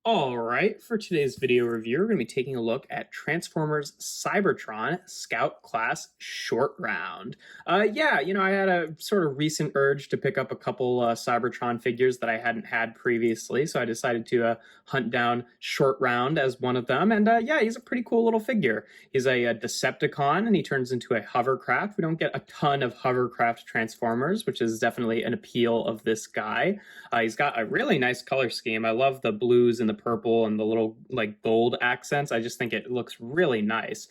All right, for today's video review, we're going to be taking a look at Transformers Cybertron Scout Class Short Round. I had a sort of recent urge to pick up a couple Cybertron figures that I hadn't had previously, so I decided to hunt down Short Round as one of them. And he's a pretty cool little figure. He's a Decepticon, and he turns into a hovercraft. We don't get a ton of hovercraft Transformers, which is definitely an appeal of this guy. He's got a really nice color scheme. I love the blues and the purple and the little like gold accents. I just think it looks really nice.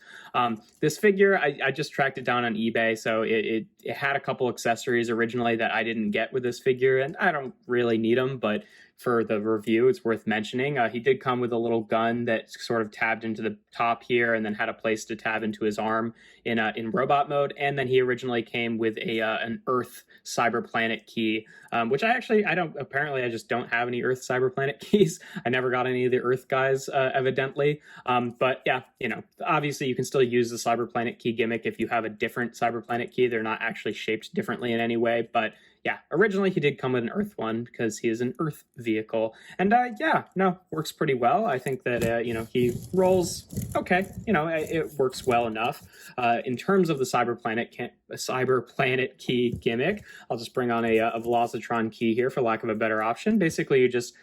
This figure, I just tracked it down on eBay, so it had a couple accessories originally that I didn't get with this figure, and I don't really need them, but for the review, it's worth mentioning. He did come with a little gun that sort of tabbed into the top here and then had a place to tab into his arm in robot mode. And then he originally came with an Earth Cyber Planet key, which apparently I just don't have any Earth Cyber Planet keys. I never got any of the Earth guys, evidently. But yeah, obviously you can still use the Cyber Planet key gimmick if you have a different Cyber Planet key. They're not actually shaped differently in any way, but yeah, originally he did come with an Earth one because he is an Earth vehicle. And works pretty well. I think that, he rolls okay. It works well enough. In terms of the Cyber Planet key gimmick, I'll just bring on a Velocitron key here for lack of a better option. Basically, you just,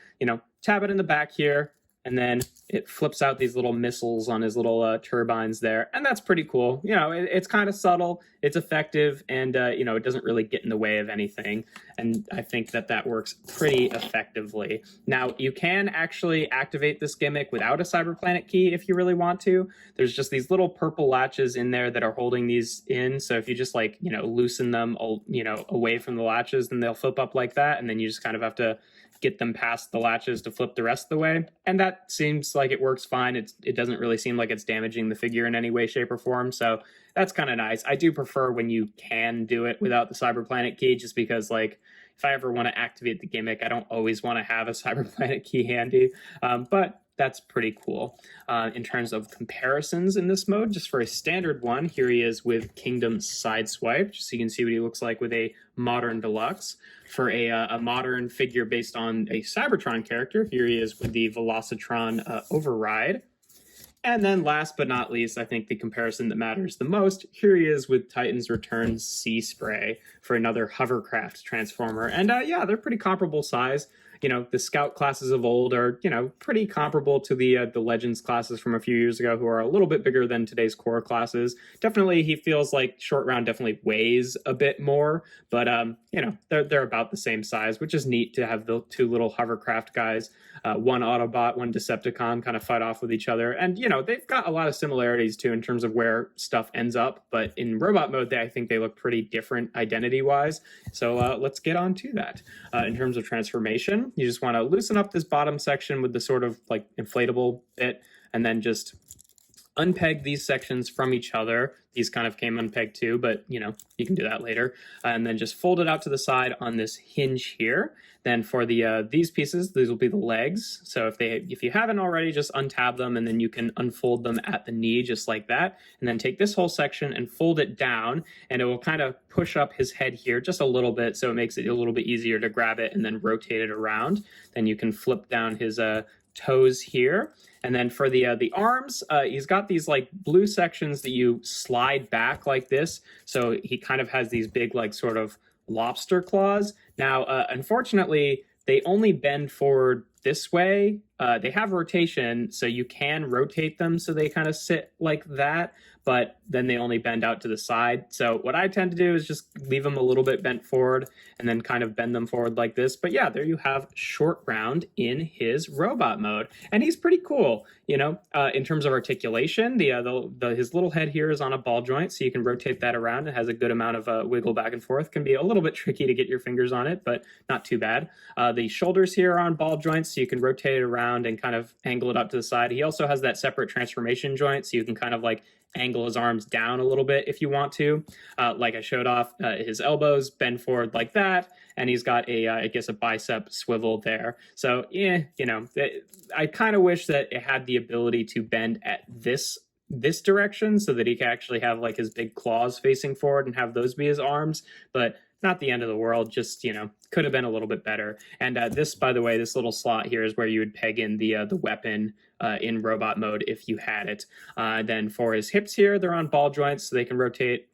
tab it in the back here, and then it flips out these little missiles on his little turbines there. And that's pretty cool. It's kind of subtle, it's effective, and, it doesn't really get in the way of anything. And I think that works pretty effectively. Now, you can actually activate this gimmick without a Cyber Planet key if you really want to. There's just these little purple latches in there that are holding these in. So if you just loosen them, away from the latches, then they'll flip up like that. And then you just kind of have to get them past the latches to flip the rest of the way. And that seems like it works fine. It doesn't really seem like it's damaging the figure in any way, shape, or form. So that's kind of nice. I do prefer when you can do it without the Cyber Planet key, just because if I ever want to activate the gimmick, I don't always want to have a Cyber Planet key handy. But that's pretty cool. In terms of comparisons in this mode, just for a standard one, here he is with Kingdom Sideswipe, just so you can see what he looks like with a modern deluxe. For a modern figure based on a Cybertron character, here he is with the Velocitron Override. And then last but not least, I think the comparison that matters the most, here he is with Titan's Return Sea Spray for another hovercraft transformer. And they're pretty comparable size. The Scout classes of old are, pretty comparable to the Legends classes from a few years ago, who are a little bit bigger than today's core classes. Definitely, he feels like Short Round definitely weighs a bit more, but, they're about the same size, which is neat to have the two little hovercraft guys, one Autobot, one Decepticon, kind of fight off with each other. And, they've got a lot of similarities, too, in terms of where stuff ends up. But in robot mode, I think they look pretty different identity-wise. So let's get on to that. In terms of transformation, you just want to loosen up this bottom section with the sort of inflatable bit, and then just unpeg these sections from each other. These kind of came unpegged too, but you can do that later. And then just fold it out to the side on this hinge here. Then for the these pieces, these will be the legs. So if you haven't already, just untab them, and then you can unfold them at the knee just like that. And then take this whole section and fold it down, and it will kind of push up his head here just a little bit, so it makes it a little bit easier to grab it and then rotate it around. Then you can flip down his toes here. And then for the arms, he's got these blue sections that you slide back like this. So he kind of has these big sort of lobster claws. Now, unfortunately, they only bend forward this way. They have rotation, so you can rotate them so they kind of sit like that, but then they only bend out to the side. So what I tend to do is just leave them a little bit bent forward and then kind of bend them forward like this. But yeah, there you have Short Round in his robot mode. And he's pretty cool, in terms of articulation. His little head here is on a ball joint, so you can rotate that around. It has a good amount of wiggle back and forth. Can be a little bit tricky to get your fingers on it, but not too bad. The shoulders here are on ball joints, so you can rotate it around and kind of angle it up to the side. He also has that separate transformation joint, so you can kind of angle his arms down a little bit if you want to. Like I showed off, his elbows bend forward like that, and he's got I guess a bicep swivel there. So I kind of wish that it had the ability to bend at this direction so that he can actually have his big claws facing forward and have those be his arms, but not the end of the world, just, could have been a little bit better. And this, by the way, this little slot here is where you would peg in the weapon in robot mode if you had it. Then for his hips here, they're on ball joints, so they can rotate,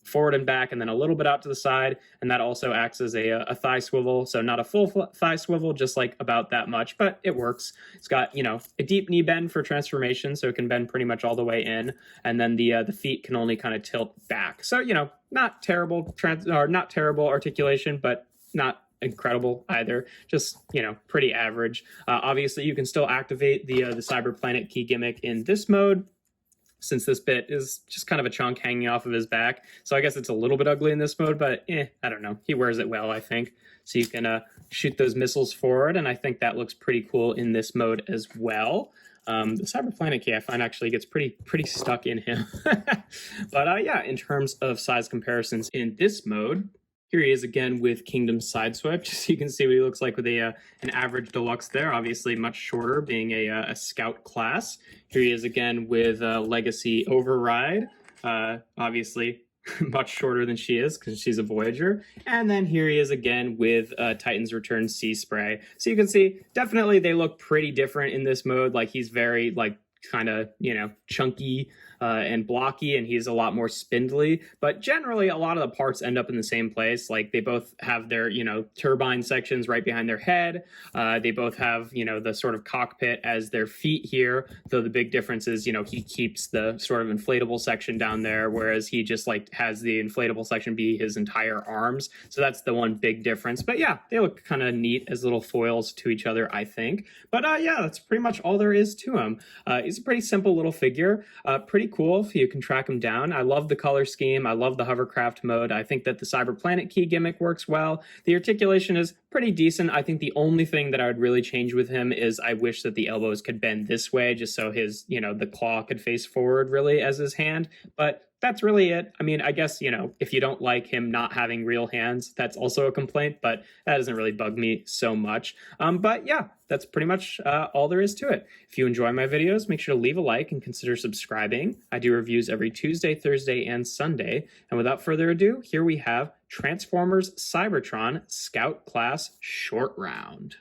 forward and back, and then a little bit out to the side, and that also acts as a thigh swivel. So not a full thigh swivel, just like about that much, but it works. It's got a deep knee bend for transformation, so it can bend pretty much all the way in, and then the feet can only kind of tilt back. So not terrible not terrible articulation, but not incredible either, just pretty average. Obviously you can still activate the Cyberplanet key gimmick in this mode, since this bit is just kind of a chunk hanging off of his back. So I guess it's a little bit ugly in this mode, but I don't know. He wears it well, I think. So you can shoot those missiles forward, and I think that looks pretty cool in this mode as well. The Cyberplanet key I find actually gets pretty stuck in him. But yeah, in terms of size comparisons in this mode, here he is again with Kingdom Sideswipe, just so you can see what he looks like with an average deluxe there, obviously much shorter, being a scout class. Here he is again with Legacy Override, obviously much shorter than she is because she's a Voyager. And then here he is again with Titan's Return Sea Spray. So you can see, definitely they look pretty different in this mode. Like he's very kind of, chunky and blocky, and he's a lot more spindly, but generally a lot of the parts end up in the same place. Like they both have their, turbine sections right behind their head. They both have, the sort of cockpit as their feet here, though the big difference is, he keeps the sort of inflatable section down there, whereas he just has the inflatable section be his entire arms. So that's the one big difference. But yeah, they look kind of neat as little foils to each other, I think. But yeah, that's pretty much all there is to him. He's a pretty simple little figure, pretty cool if you can track him down. I love the color scheme. I love the hovercraft mode. I think that the Cyberplanet key gimmick works well. The articulation is pretty decent. I think the only thing that I would really change with him is I wish that the elbows could bend this way, just so his, the claw could face forward really as his hand. But that's really it. I mean, I guess, if you don't like him not having real hands, that's also a complaint, but that doesn't really bug me so much. But yeah, that's pretty much all there is to it. If you enjoy my videos, make sure to leave a like and consider subscribing. I do reviews every Tuesday, Thursday, and Sunday. And without further ado, here we have Transformers Cybertron Scout Class Short Round.